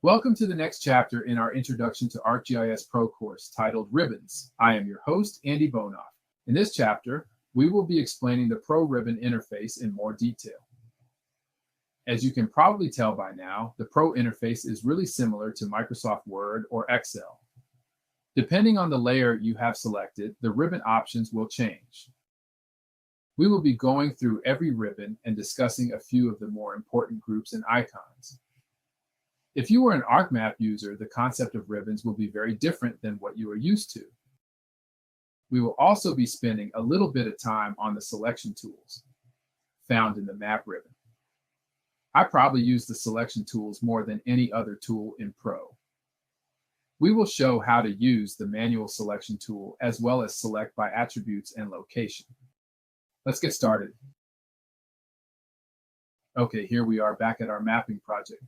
Welcome to the next chapter in our Introduction to ArcGIS Pro course titled Ribbons. I am your host, Andy Bonoff. In this chapter, we will be explaining the Pro Ribbon interface in more detail. As you can probably tell by now, the Pro interface is really similar to Microsoft Word or Excel. Depending on the layer you have selected, the ribbon options will change. We will be going through every ribbon and discussing a few of the more important groups and icons. If you are an ArcMap user, the concept of ribbons will be very different than what you are used to. We will also be spending a little bit of time on the selection tools found in the map ribbon. I probably use the selection tools more than any other tool in Pro. We will show how to use the manual selection tool as well as select by attributes and location. Let's get started. Okay, here we are back at our mapping project.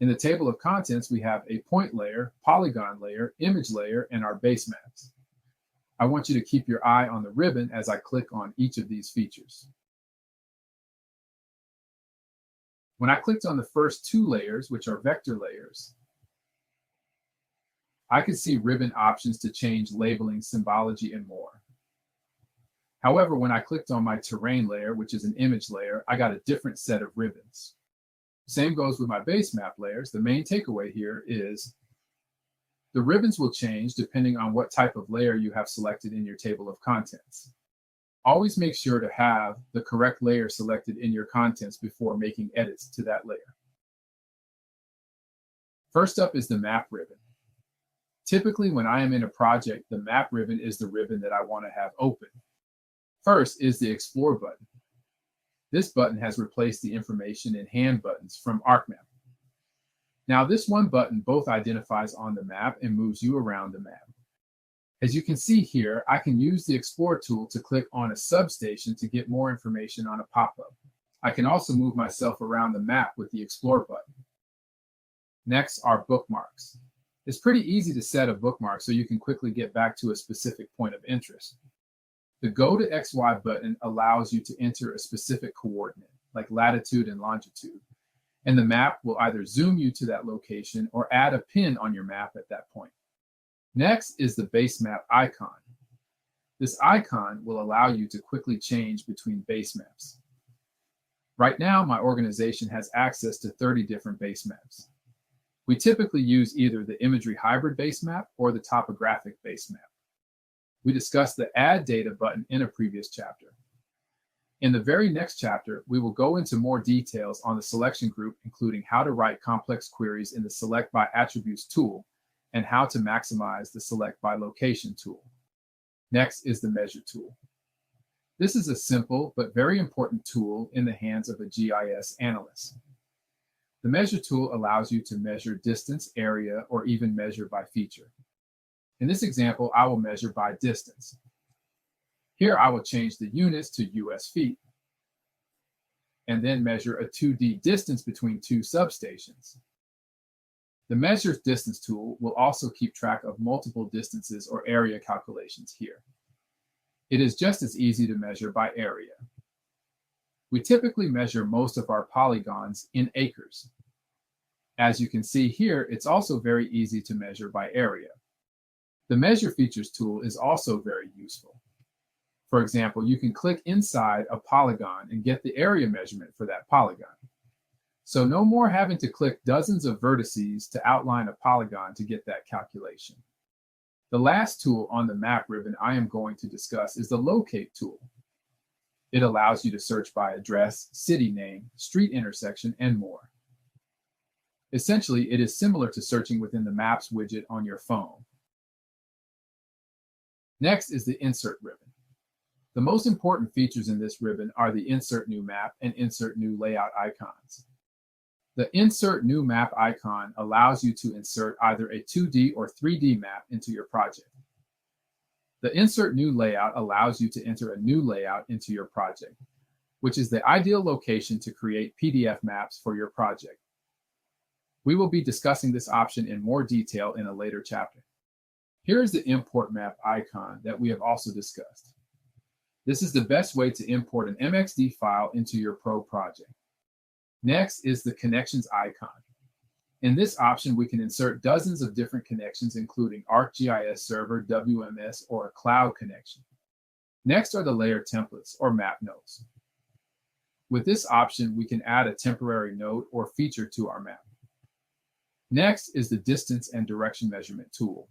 In the table of contents, we have a point layer, polygon layer, image layer, and our basemaps. I want you to keep your eye on the ribbon as I click on each of these features. When I clicked on the first two layers, which are vector layers, I could see ribbon options to change labeling, symbology, and more. However, when I clicked on my terrain layer, which is an image layer, I got a different set of ribbons. Same goes with my base map layers. The main takeaway here is the ribbons will change depending on what type of layer you have selected in your table of contents. Always make sure to have the correct layer selected in your contents before making edits to that layer. First up is the map ribbon. Typically, when I am in a project, the map ribbon is the ribbon that I want to have open. First is the Explore button. This button has replaced the information in hand buttons from ArcMap. Now, this one button both identifies on the map and moves you around the map. As you can see here, I can use the Explore tool to click on a substation to get more information on a pop-up. I can also move myself around the map with the Explore button. Next are bookmarks. It's pretty easy to set a bookmark so you can quickly get back to a specific point of interest. The Go to XY button allows you to enter a specific coordinate, like latitude and longitude, and the map will either zoom you to that location or add a pin on your map at that point. Next is the basemap icon. This icon will allow you to quickly change between basemaps. Right now, my organization has access to 30 different basemaps. We typically use either the imagery hybrid basemap or the topographic basemap. We discussed the Add Data button in a previous chapter. In the very next chapter, we will go into more details on the selection group, including how to write complex queries in the Select by Attributes tool and how to maximize the Select by Location tool. Next is the Measure tool. This is a simple but very important tool in the hands of a GIS analyst. The Measure tool allows you to measure distance, area, or even measure by feature. In this example, I will measure by distance. Here, I will change the units to US feet, and then measure a 2D distance between two substations. The Measure Distance tool will also keep track of multiple distances or area calculations here. It is just as easy to measure by area. We typically measure most of our polygons in acres. As you can see here, it's also very easy to measure by area. The Measure Features tool is also very useful. For example, you can click inside a polygon and get the area measurement for that polygon. So no more having to click dozens of vertices to outline a polygon to get that calculation. The last tool on the map ribbon I am going to discuss is the Locate tool. It allows you to search by address, city name, street intersection, and more. Essentially, it is similar to searching within the Maps widget on your phone. Next is the Insert ribbon. The most important features in this ribbon are the Insert New Map and Insert New Layout icons. The Insert New Map icon allows you to insert either a 2D or 3D map into your project. The Insert New Layout allows you to enter a new layout into your project, which is the ideal location to create PDF maps for your project. We will be discussing this option in more detail in a later chapter. Here is the Import Map icon that we have also discussed. This is the best way to import an MXD file into your Pro project. Next is the Connections icon. In this option, we can insert dozens of different connections, including ArcGIS server, WMS, or a cloud connection. Next are the layer templates, or map nodes. With this option, we can add a temporary node or feature to our map. Next is the distance and direction measurement tool.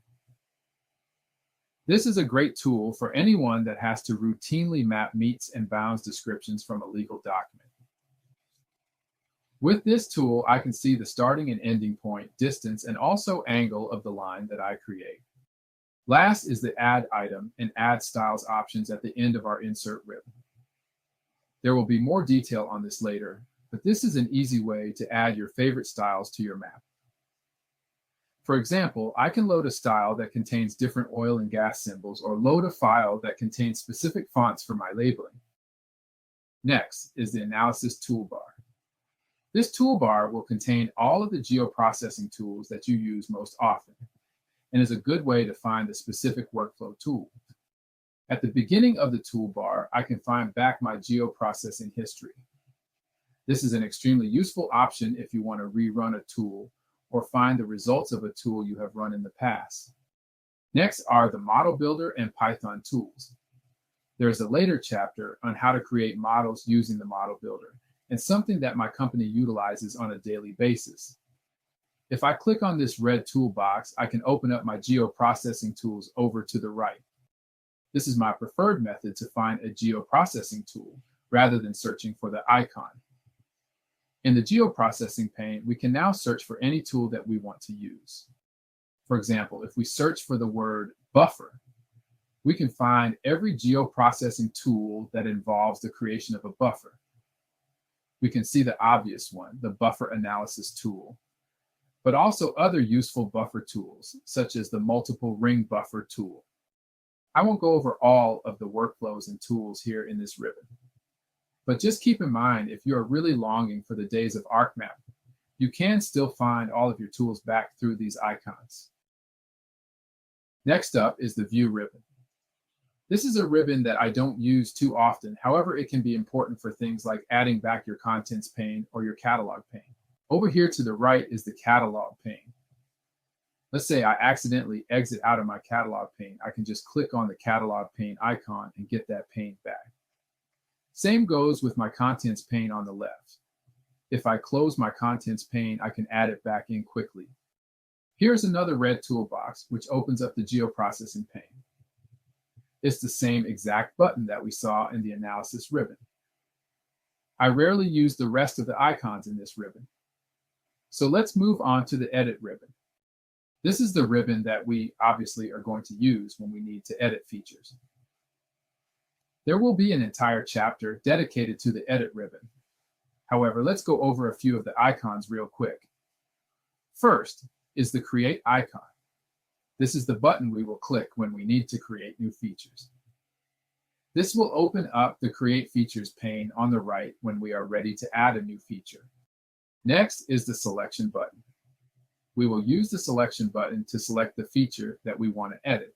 This is a great tool for anyone that has to routinely map metes and bounds descriptions from a legal document. With this tool, I can see the starting and ending point, distance, and also angle of the line that I create. Last is the Add Item and Add Styles options at the end of our insert ribbon. There will be more detail on this later, but this is an easy way to add your favorite styles to your map. For example, I can load a style that contains different oil and gas symbols, or load a file that contains specific fonts for my labeling. Next is the Analysis toolbar. This toolbar will contain all of the geoprocessing tools that you use most often, and is a good way to find the specific workflow tool. At the beginning of the toolbar, I can find back my geoprocessing history. This is an extremely useful option if you want to rerun a tool or find the results of a tool you have run in the past. Next are the Model Builder and Python tools. There's a later chapter on how to create models using the Model Builder, and something that my company utilizes on a daily basis. If I click on this red toolbox, I can open up my geoprocessing tools over to the right. This is my preferred method to find a geoprocessing tool rather than searching for the icon. In the geoprocessing pane, we can now search for any tool that we want to use. For example, if we search for the word buffer, we can find every geoprocessing tool that involves the creation of a buffer. We can see the obvious one, the buffer analysis tool, but also other useful buffer tools, such as the multiple ring buffer tool. I won't go over all of the workflows and tools here in this ribbon, but just keep in mind, if you are really longing for the days of ArcMap, you can still find all of your tools back through these icons. Next up is the View ribbon. This is a ribbon that I don't use too often. However, it can be important for things like adding back your contents pane or your catalog pane. Over here to the right is the catalog pane. Let's say I accidentally exit out of my catalog pane. I can just click on the catalog pane icon and get that pane back. Same goes with my contents pane on the left. If I close my contents pane, I can add it back in quickly. Here's another red toolbox, which opens up the geoprocessing pane. It's the same exact button that we saw in the analysis ribbon. I rarely use the rest of the icons in this ribbon. So let's move on to the Edit ribbon. This is the ribbon that we obviously are going to use when we need to edit features. There will be an entire chapter dedicated to the Edit ribbon. However, let's go over a few of the icons real quick. First is the Create icon. This is the button we will click when we need to create new features. This will open up the Create Features pane on the right when we are ready to add a new feature. Next is the Selection button. We will use the Selection button to select the feature that we want to edit.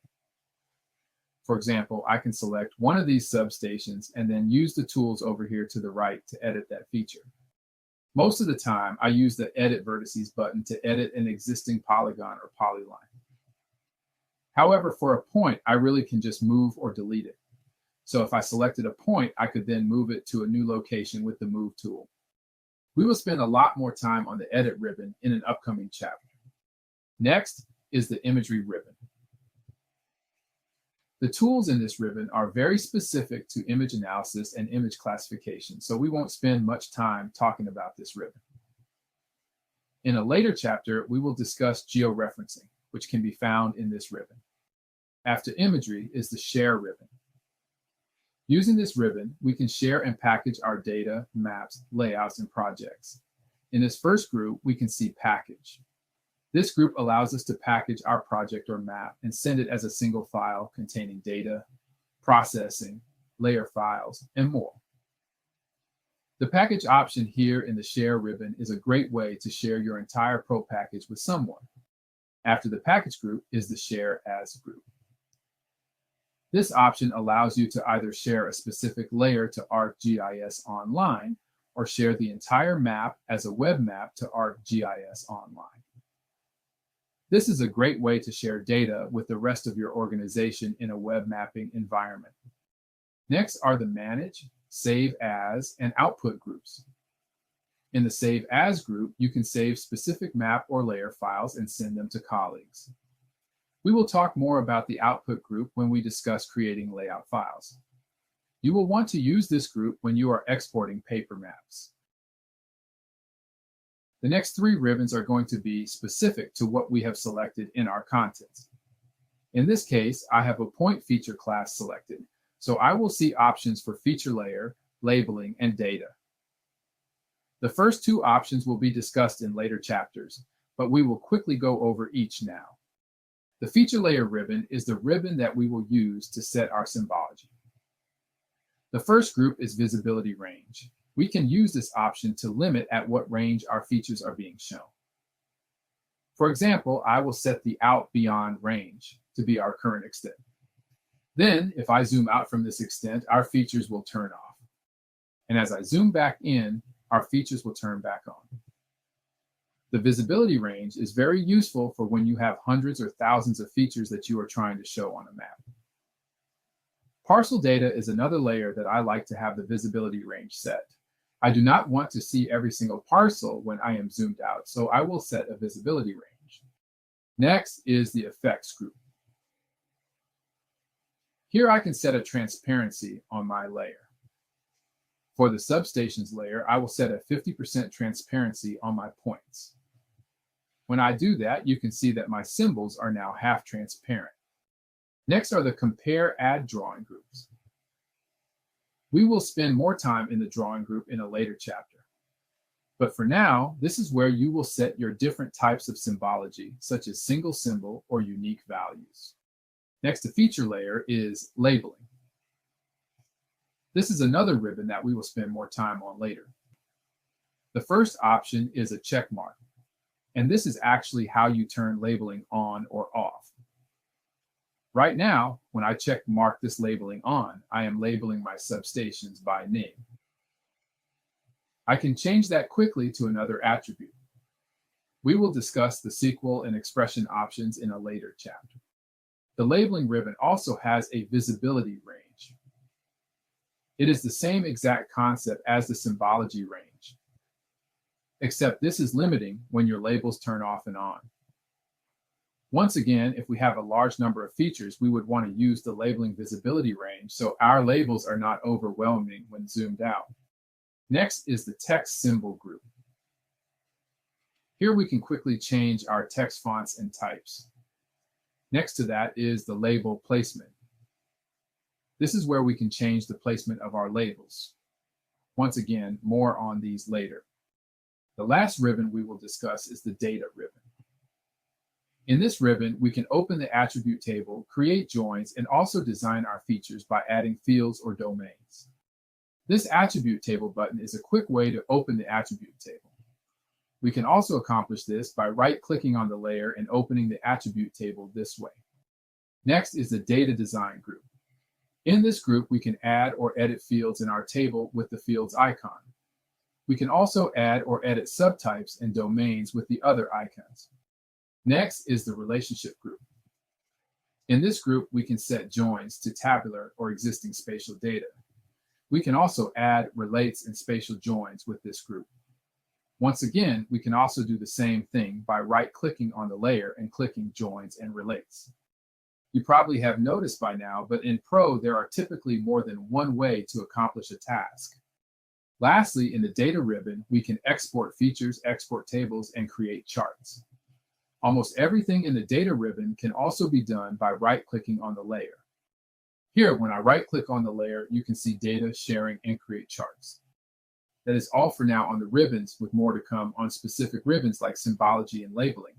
For example, I can select one of these substations and then use the tools over here to the right to edit that feature. Most of the time, I use the Edit Vertices button to edit an existing polygon or polyline. However, for a point, I really can just move or delete it. So if I selected a point, I could then move it to a new location with the Move tool. We will spend a lot more time on the Edit ribbon in an upcoming chapter. Next is the Imagery ribbon. The tools in this ribbon are very specific to image analysis and image classification, so we won't spend much time talking about this ribbon. In a later chapter, we will discuss georeferencing, which can be found in this ribbon. After Imagery is the Share ribbon. Using this ribbon, we can share and package our data, maps, layouts, and projects. In this first group, we can see Package. This group allows us to package our project or map and send it as a single file containing data, processing, layer files, and more. The package option here in the Share ribbon is a great way to share your entire Pro package with someone. After the package group is the Share As group. This option allows you to either share a specific layer to ArcGIS Online or share the entire map as a web map to ArcGIS Online. This is a great way to share data with the rest of your organization in a web mapping environment. Next are the Manage, Save As, and Output groups. In the Save As group, you can save specific map or layer files and send them to colleagues. We will talk more about the Output group when we discuss creating layout files. You will want to use this group when you are exporting paper maps. The next three ribbons are going to be specific to what we have selected in our contents. In this case, I have a point feature class selected, so I will see options for feature layer, labeling, and data. The first two options will be discussed in later chapters, but we will quickly go over each now. The feature layer ribbon is the ribbon that we will use to set our symbology. The first group is visibility range. We can use this option to limit at what range our features are being shown. For example, I will set the out beyond range to be our current extent. Then, if I zoom out from this extent, our features will turn off. And as I zoom back in, our features will turn back on. The visibility range is very useful for when you have hundreds or thousands of features that you are trying to show on a map. Parcel data is another layer that I like to have the visibility range set. I do not want to see every single parcel when I am zoomed out, so I will set a visibility range. Next is the effects group. Here I can set a transparency on my layer. For the substations layer, I will set a 50% transparency on my points. When I do that, you can see that my symbols are now half transparent. Next are the compare add drawing groups. We will spend more time in the drawing group in a later chapter. But for now, this is where you will set your different types of symbology, such as single symbol or unique values. Next to feature layer is labeling. This is another ribbon that we will spend more time on later. The first option is a check mark, and this is actually how you turn labeling on or off. Right now, when I check mark this labeling on, I am labeling my substations by name. I can change that quickly to another attribute. We will discuss the SQL and expression options in a later chapter. The labeling ribbon also has a visibility range. It is the same exact concept as the symbology range, except this is limiting when your labels turn off and on. Once again, if we have a large number of features, we would want to use the labeling visibility range so our labels are not overwhelming when zoomed out. Next is the text symbol group. Here we can quickly change our text fonts and types. Next to that is the label placement. This is where we can change the placement of our labels. Once again, more on these later. The last ribbon we will discuss is the data ribbon. In this ribbon, we can open the attribute table, create joins, and also design our features by adding fields or domains. This attribute table button is a quick way to open the attribute table. We can also accomplish this by right-clicking on the layer and opening the attribute table this way. Next is the data design group. In this group, we can add or edit fields in our table with the fields icon. We can also add or edit subtypes and domains with the other icons. Next is the relationship group. In this group, we can set joins to tabular or existing spatial data. We can also add relates and spatial joins with this group. Once again, we can also do the same thing by right-clicking on the layer and clicking joins and relates. You probably have noticed by now, but in Pro, there are typically more than one way to accomplish a task. Lastly, in the data ribbon, we can export features, export tables, and create charts. Almost everything in the data ribbon can also be done by right-clicking on the layer. Here, when I right-click on the layer, you can see data, sharing, and create charts. That is all for now on the ribbons, with more to come on specific ribbons like symbology and labeling.